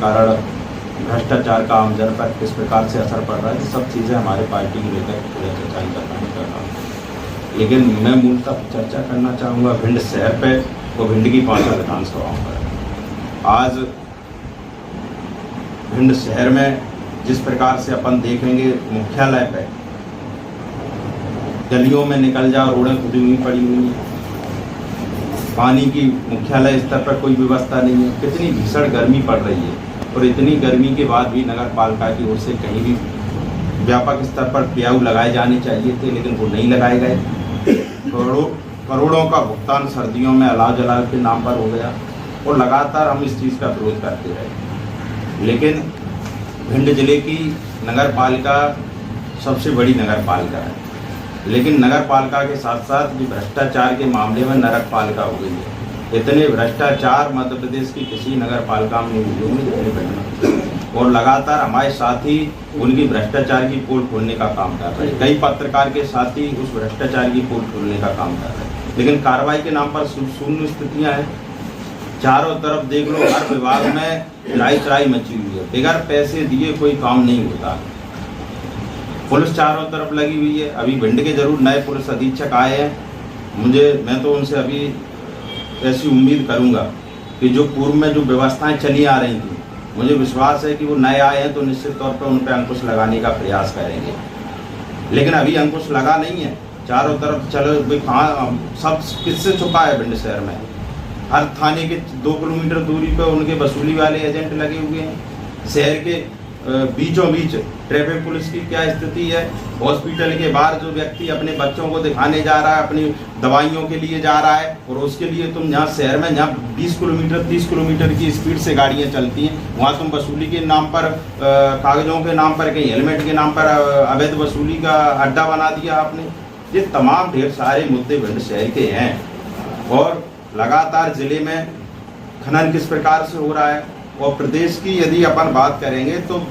कारण भ्रष्टाचार का आम जन पर किस प्रकार से असर पड़ रहा है, सब चीज़ें हमारे पार्टी की लेकर चर्चा करना कर रहा हूँ। लेकिन मैं मूलतः चर्चा करना चाहूँगा भिंड शहर पे और भिंड की 5 विधानसभाओं पर। आज भिंड शहर में जिस प्रकार से अपन देखेंगे, मुख्यालय पे गलियों में निकल जाओ, रोडें खुदी हुई पड़ी हुई हैं, पानी की मुख्यालय स्तर पर कोई व्यवस्था नहीं है। कितनी भीषण गर्मी पड़ रही है, और इतनी गर्मी के बाद भी नगर पालिका की ओर से कहीं भी व्यापक स्तर पर प्याऊ लगाए जाने चाहिए थे, लेकिन वो नहीं लगाए गए। करोड़ों का भुगतान सर्दियों में अलाव जलाव के नाम पर हो गया, और लगातार हम इस चीज़ का विरोध करते रहे। लेकिन भिंड जिले की नगर पालिका सबसे बड़ी नगर पालिका है, लेकिन नगर पालिका के साथ साथ भी भ्रष्टाचार के मामले में नरक पालिका हो गई है। इतने भ्रष्टाचार मध्य प्रदेश की किसी नगर पालिका में नहीं हुए जितने भिंड में, और लगातार हमारे साथी उनकी भ्रष्टाचार की पोल खोलने का काम कर रहे हैं। कई पत्रकार के साथी उस भ्रष्टाचार की पोल खोलने का काम कर रहे हैं, लेकिन कार्रवाई के नाम पर शून्य स्थितियाँ हैं। चारों तरफ देख लो, हर विभाग में चराई मची हुई है। बगैर पैसे दिए कोई काम नहीं होता। पुलिस चारों तरफ लगी हुई है। अभी भिंड के जरूर नए पुलिस अधीक्षक आए हैं, मैं तो उनसे अभी ऐसी उम्मीद करूंगा कि जो पूर्व में जो व्यवस्थाएं चली आ रही थी, मुझे विश्वास है कि वो नए आए हैं तो निश्चित तौर पर उन पर अंकुश लगाने का प्रयास करेंगे। लेकिन अभी अंकुश लगा नहीं है। चारों तरफ चलो भाई, कहाँ सब किससे छुपा है भिंड शहर में? हर थाने के 2 किलोमीटर दूरी पर उनके वसूली वाले एजेंट लगे हुए हैं। शहर के बीचों बीच ट्रैफिक पुलिस की क्या स्थिति है? हॉस्पिटल के बाहर जो व्यक्ति अपने बच्चों को दिखाने जा रहा है, अपनी दवाइयों के लिए जा रहा है, और उसके लिए तुम यहाँ शहर में जहाँ 20 किलोमीटर 30 किलोमीटर की स्पीड से गाड़ियाँ चलती हैं, वहाँ तुम वसूली के नाम पर, कागजों के नाम पर, कहीं हेलमेट के नाम पर अवैध वसूली का अड्डा बना दिया आपने। ये तमाम ढेर सारे मुद्दे भिंड शहर के हैं। और लगातार जिले में खनन किस प्रकार से हो रहा है, और प्रदेश की यदि अपन बात करेंगे तो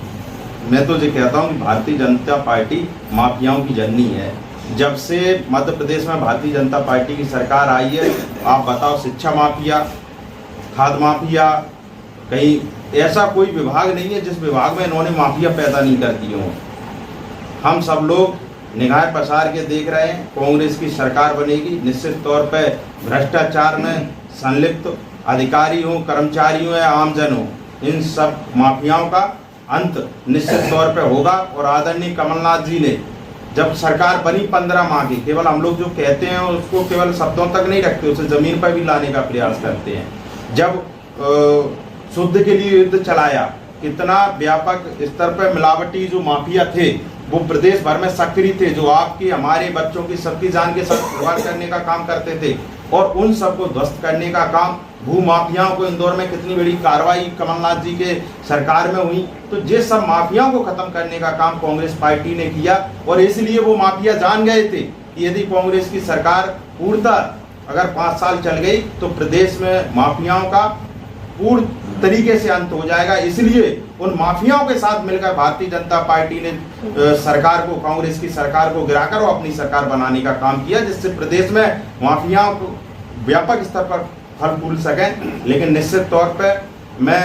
मैं तो ये कहता हूँ कि भारतीय जनता पार्टी माफियाओं की जननी है। जब से मध्य प्रदेश में भारतीय जनता पार्टी की सरकार आई है, आप बताओ, शिक्षा माफिया, खाद माफिया, कहीं ऐसा कोई विभाग नहीं है जिस विभाग में इन्होंने माफिया पैदा नहीं कर दी हो। हम सब लोग निगाह पसार के देख रहे हैं, कांग्रेस की सरकार बनेगी, निश्चित तौर पर भ्रष्टाचार में संलिप्त अधिकारी हो, कर्मचारी हो या आमजन हो, इन सब माफियाओं का अंत निश्चित तौर पे होगा। और आदरणीय कमलनाथ जी ने जब सरकार बनी 15 माह की, केवल हम लोग जो कहते हैं उसको केवल शब्दों तक नहीं रखते, उसे जमीन पर भी लाने का प्रयास करते हैं। जब शुद्ध के लिए युद्ध चलाया, कितना व्यापक स्तर पर मिलावटी जो माफिया थे वो प्रदेश भर में सक्रिय थे, जो आपकी हमारे बच्चों की सबकी जान के साथ खिलवाड़ करने का काम करते थे, और उन सबको ध्वस्त करने का काम, भू माफियाओं को इंदौर में कितनी बड़ी कार्रवाई कमलनाथ जी के सरकार में हुई। तो ये सब माफियाओं को खत्म करने का काम कांग्रेस पार्टी ने किया, और इसलिए वो माफिया जान गए थे कि यदि कांग्रेस की सरकार पूर्णतः अगर 5 साल चल गई तो प्रदेश में माफियाओं का पूर्ण तरीके से अंत हो जाएगा। इसलिए उन माफियाओं के साथ मिलकर भारतीय जनता पार्टी ने सरकार को, कांग्रेस की सरकार को गिराकर और अपनी सरकार बनाने का काम किया, जिससे प्रदेश में माफियाओं को व्यापक स्तर पर फल फूल सकें। लेकिन निश्चित तौर पर मैं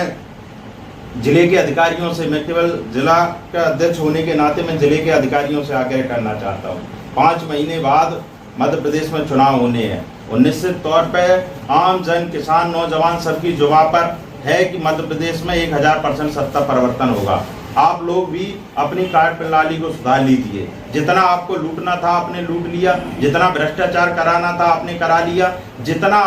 जिले के अधिकारियों से, मैं केवल जिला का अध्यक्ष होने के नाते मैं जिले के अधिकारियों से आग्रह करना चाहता हूँ, 5 महीने बाद मध्य प्रदेश में चुनाव होने हैं, और निश्चित तौर पर आम जन, किसान, नौजवान सबकी जुबान पर है कि मध्य प्रदेश में 1000% सत्ता परिवर्तन होगा। आप लोग भी अपनी कार्य प्रणाली को सुधार लीजिए। जितना आपको लूटना था आपने लूट लिया, जितना भ्रष्टाचार कराना था आपने करा लिया, जितना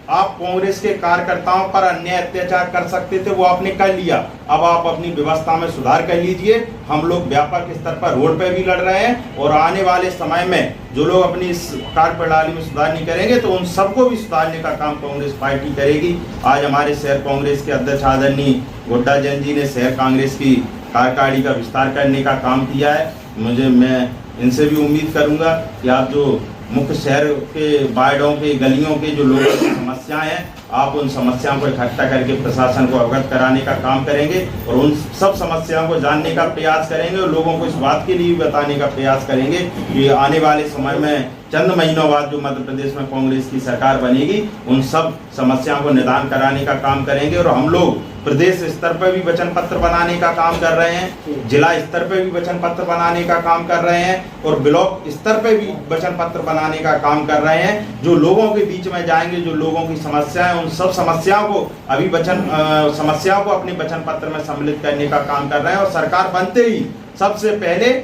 आप कांग्रेस के कार्यकर्ताओं पर अन्याय अत्याचार कर सकते थे वो आपने कर लिया। अब आप अपनी व्यवस्था में सुधार कर लीजिए। हम लोग व्यापक स्तर पर रोड पे भी लड़ रहे हैं, और आने वाले समय में जो लोग अपनी इस कार्य प्रणाली में सुधार नहीं करेंगे तो उन सबको भी सुधारने का काम कांग्रेस पार्टी करेगी। आज हमारे शहर कांग्रेस के अध्यक्ष आदरणीय गुड्डा जैन जी ने शहर कांग्रेस की कार्यकारिणी का विस्तार करने का काम किया है। मैं इनसे भी उम्मीद करूंगा कि आप जो मुख्य शहर के वार्डों के, गलियों के जो लोगों की समस्याएं हैं, आप उन समस्याओं को इकट्ठा करके प्रशासन को अवगत कराने का काम करेंगे, और उन सब समस्याओं को जानने का प्रयास करेंगे, और लोगों को इस बात के लिए बताने का प्रयास करेंगे कि आने वाले समय में चंद महीनों बाद जो मध्य प्रदेश में कांग्रेस की सरकार बनेगी उन सब समस्याओं को निदान कराने का काम करेंगे। और हम लोग प्रदेश स्तर पर भी वचन पत्र बनाने का काम कर रहे हैं, जिला स्तर पर भी वचन पत्र बनाने का काम कर रहे हैं और ब्लॉक स्तर पर भी वचन पत्र बनाने का काम कर रहे हैं, जो लोगों के बीच में जाएंगे, जो लोगों की समस्याएं, उन सब समस्याओं को अभी समस्याओं को अपने वचन पत्र में सम्मिलित करने का काम कर रहे हैं। और सरकार बनते ही सबसे पहले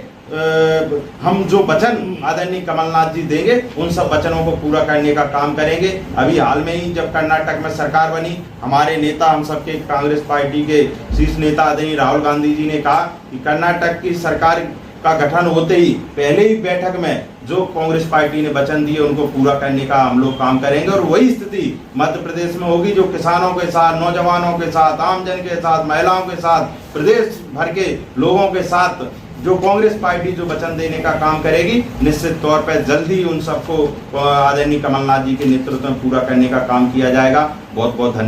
हम जो वचन आदरणीय कमलनाथ जी देंगे उन सब वचनों को पूरा करने का काम करेंगे। अभी हाल में ही जब कर्नाटक में सरकार बनी, हमारे नेता, हम सबके कांग्रेस पार्टी के शीर्ष नेता आदरणीय राहुल गांधी जी ने कहा कि कर्नाटक की सरकार का गठन होते ही पहले ही बैठक में जो कांग्रेस पार्टी ने वचन दिए उनको पूरा करने का हम लोग काम करेंगे। और वही स्थिति मध्य प्रदेश में होगी, जो किसानों के साथ, नौजवानों के साथ, आमजन के साथ, महिलाओं के साथ, प्रदेश भर के लोगों के साथ जो कांग्रेस पार्टी जो वचन देने का काम करेगी, निश्चित तौर पर जल्द ही उन सबको आदरणीय कमलनाथ जी के नेतृत्व में पूरा करने का काम किया जाएगा। बहुत बहुत धन्यवाद।